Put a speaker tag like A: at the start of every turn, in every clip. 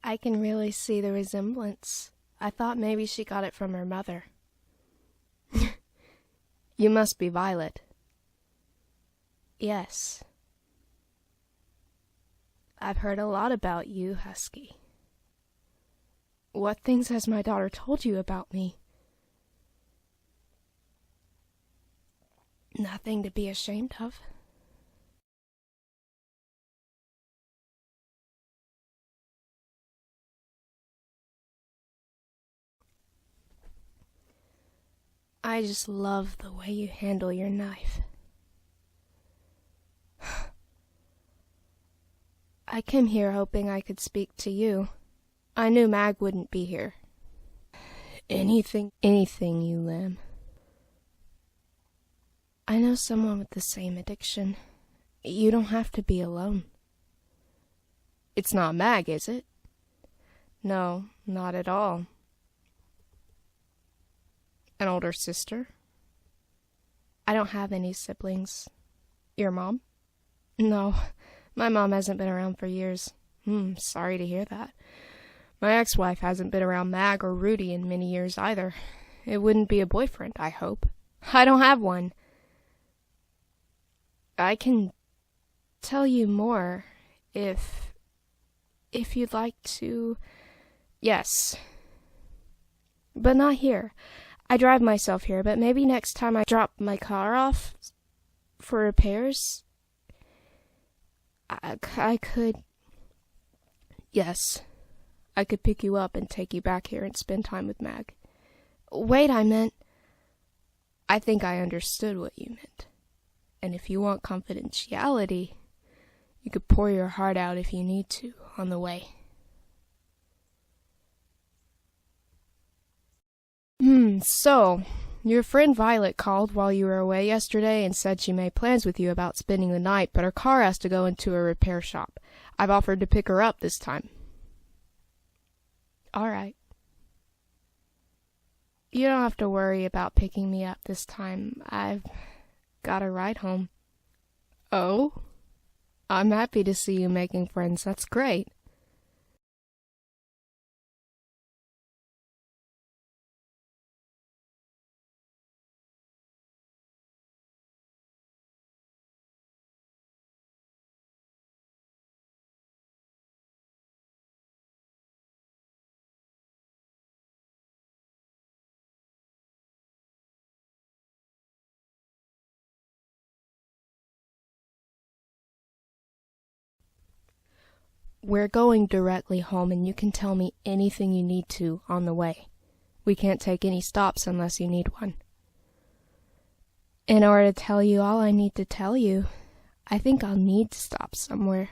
A: I can really see the resemblance. I thought maybe she got it from her mother. You must be Violet. Yes. I've heard a lot about you, Husky. What things has my daughter told you about me? Nothing to be ashamed of. I just love the way you handle your knife. I came here hoping I could speak to you. I knew Mag wouldn't be here. Anything you lamb. I know someone with the same addiction. You don't have to be alone. It's not Mag, is it? No, not at all. An older sister? I don't have any siblings. Your mom? No, my mom hasn't been around for years. Sorry to hear that. My ex-wife hasn't been around Mag or Rudy in many years either. It wouldn't be a boyfriend, I hope. I don't have one. I can tell you more if you'd like to. Yes. But not here. I drive myself here, but maybe next time I drop my car off for repairs, I could. Yes. I could pick you up and take you back here and spend time with Mag. Wait, I think I understood what you meant. And if you want confidentiality, you could pour your heart out if you need to on the way. So, your friend Violet called while you were away yesterday and said she made plans with you about spending the night, but her car has to go into a repair shop. I've offered to pick her up this time. All right. You don't have to worry about picking me up this time. I've got a ride home. Oh? I'm happy to see you making friends. That's great. We're going directly home, and you can tell me anything you need to on the way. We can't take any stops unless you need one. In order to tell you all I need to tell you, I think I'll need to stop somewhere.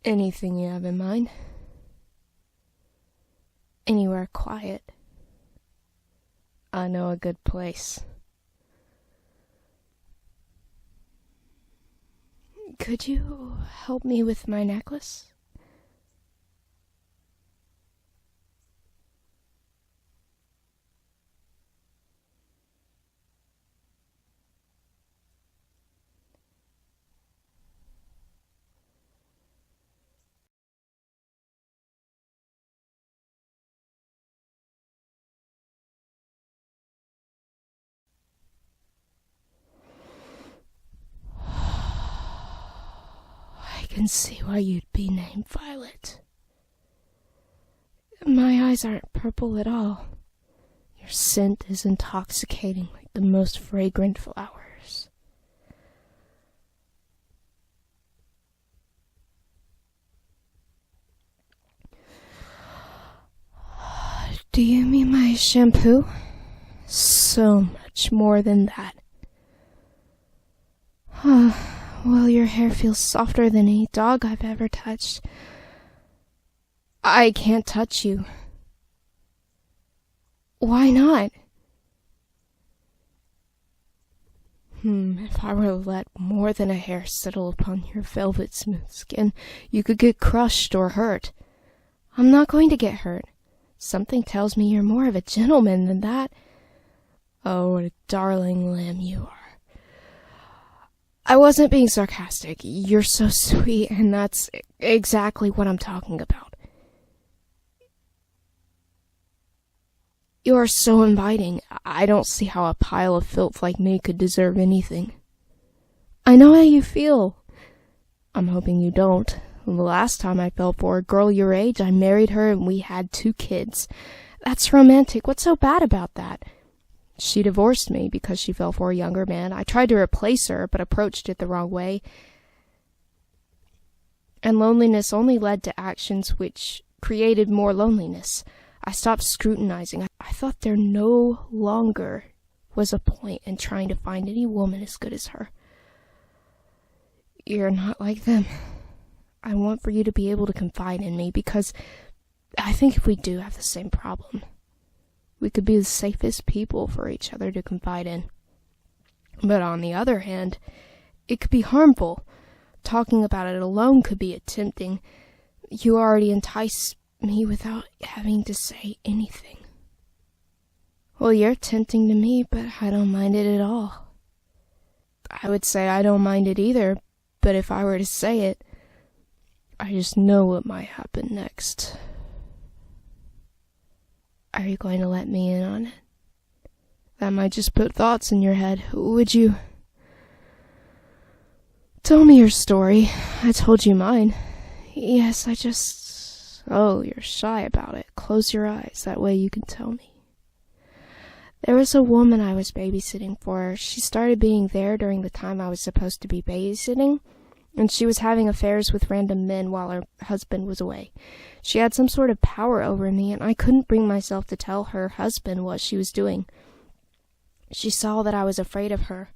A: Anything you have in mind? Anywhere quiet. I know a good place. Could you help me with my necklace? I can see why you'd be named Violet. My eyes aren't purple at all. Your scent is intoxicating like the most fragrant flowers. Do you mean my shampoo? So much more than that. Well, your hair feels softer than any dog I've ever touched. I can't touch you. Why not? If I were to let more than a hair settle upon your velvet smooth skin, you could get crushed or hurt. I'm not going to get hurt. Something tells me you're more of a gentleman than that. Oh, what a darling lamb you are. I wasn't being sarcastic. You're so sweet, and that's exactly what I'm talking about. You are so inviting. I don't see how a pile of filth like me could deserve anything. I know how you feel. I'm hoping you don't. The last time I fell for a girl your age, I married her and we had 2 kids. That's romantic. What's so bad about that? She divorced me because she fell for a younger man. I tried to replace her, but approached it the wrong way. And loneliness only led to actions which created more loneliness. I stopped scrutinizing. I thought there no longer was a point in trying to find any woman as good as her. You're not like them. I want for you to be able to confide in me, because I think if we do have the same problem, we could be the safest people for each other to confide in. But on the other hand, it could be harmful. Talking about it alone could be tempting. You already entice me without having to say anything. Well, you're tempting to me, but I don't mind it at all. I would say I don't mind it either, but if I were to say it, I just know what might happen next. Are you going to let me in on it? That might just put thoughts in your head. Would you? Tell me your story. I told you mine. Yes, Oh, you're shy about it. Close your eyes. That way you can tell me. There was a woman I was babysitting for. She started being there during the time I was supposed to be babysitting, and she was having affairs with random men while her husband was away. She had some sort of power over me, and I couldn't bring myself to tell her husband what she was doing. She saw that I was afraid of her,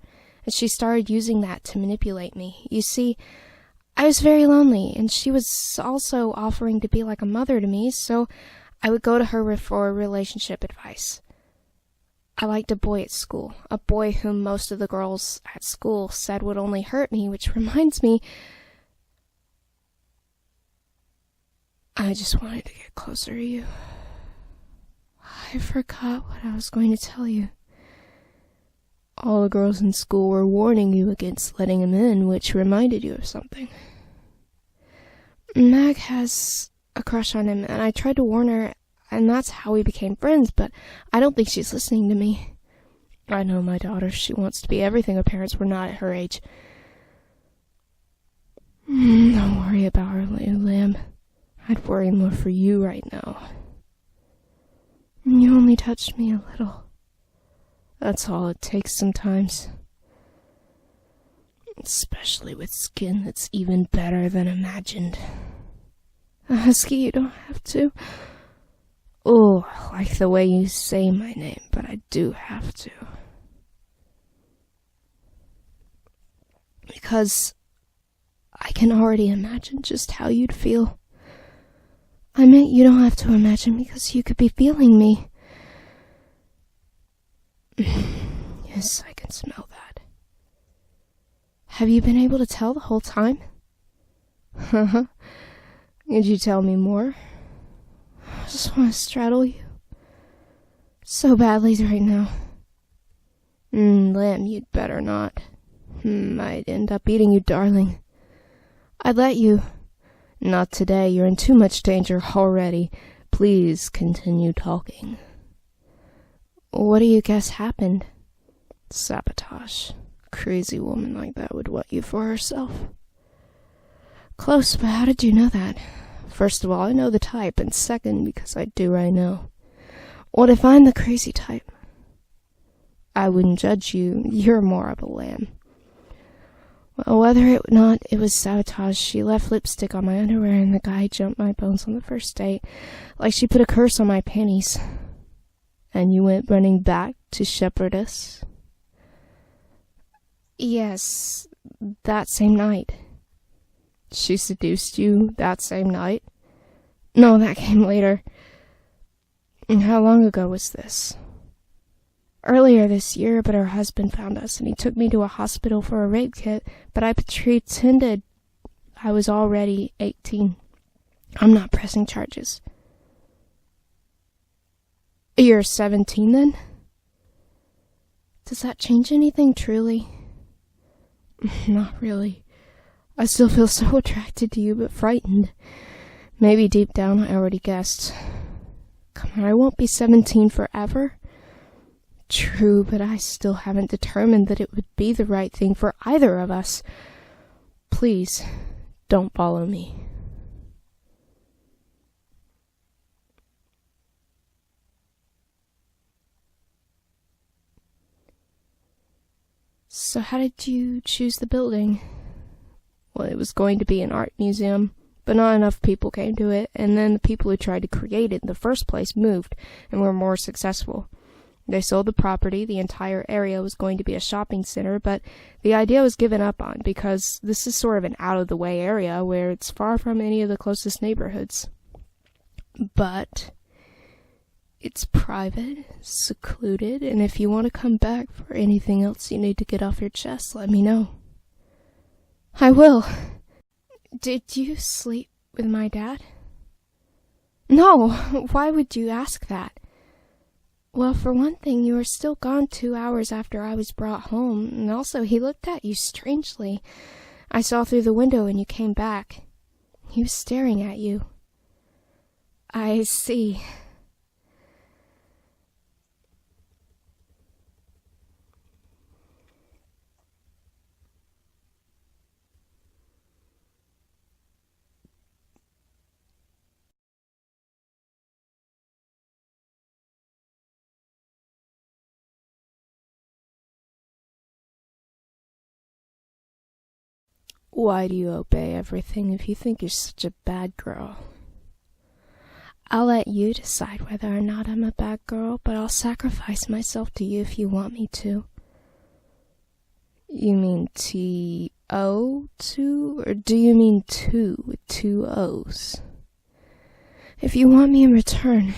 A: and she started using that to manipulate me. You see, I was very lonely, and she was also offering to be like a mother to me, so I would go to her for relationship advice. I liked a boy at school, a boy whom most of the girls at school said would only hurt me, which reminds me, I just wanted to get closer to you. I forgot what I was going to tell you. All the girls in school were warning you against letting him in, which reminded you of something. Mag has a crush on him, and I tried to warn her, and that's how we became friends, but I don't think she's listening to me. I know my daughter. She wants to be everything her parents were not at her age. Don't worry about her, little lamb. I'd worry more for you right now. You only touched me a little. That's all it takes sometimes. Especially with skin that's even better than imagined. Husky, you don't have to. Oh, I like the way you say my name, but I do have to. Because I can already imagine just how you'd feel. I meant you don't have to imagine, because you could be feeling me. Yes, I can smell that. Have you been able to tell the whole time? Could you tell me more? I just want to straddle you so badly right now. Lamb, you'd better not. I'd end up eating you, darling. I'd let you. Not today. You're in too much danger already. Please continue talking. What do you guess happened? Sabotage. Crazy woman like that would want you for herself. Close, but how did you know that? First of all, I know the type, and second, because I do right now. What if I'm the crazy type? I wouldn't judge you. You're more of a lamb. Well, whether or not it was sabotage, she left lipstick on my underwear, and the guy jumped my bones on the first date, like she put a curse on my panties. And you went running back to shepherd us? Yes, that same night. She seduced you that same night? No, that came later. And how long ago was this? Earlier this year, but her husband found us, and he took me to a hospital for a rape kit, but I pretended I was already 18. I'm not pressing charges. You're 17 then? Does that change anything, truly? Not really. I still feel so attracted to you, but frightened. Maybe deep down I already guessed. Come on, I won't be 17 forever. True, but I still haven't determined that it would be the right thing for either of us. Please, don't follow me. So how did you choose the building? Well, it was going to be an art museum, but not enough people came to it, and then the people who tried to create it in the first place moved and were more successful. They sold the property. The entire area was going to be a shopping center, but the idea was given up on because this is sort of an out-of-the-way area where it's far from any of the closest neighborhoods. But it's private, secluded, and if you want to come back for anything else you need to get off your chest, let me know. I will. Did you sleep with my dad? No, why would you ask that? Well, for one thing, you were still gone 2 hours after I was brought home, and also he looked at you strangely. I saw through the window when you came back. He was staring at you. I see. Why do you obey everything if you think you're such a bad girl? I'll let you decide whether or not I'm a bad girl, but I'll sacrifice myself to you if you want me to. You mean T-O-2, or do you mean two with 2 O's? If you want me in return,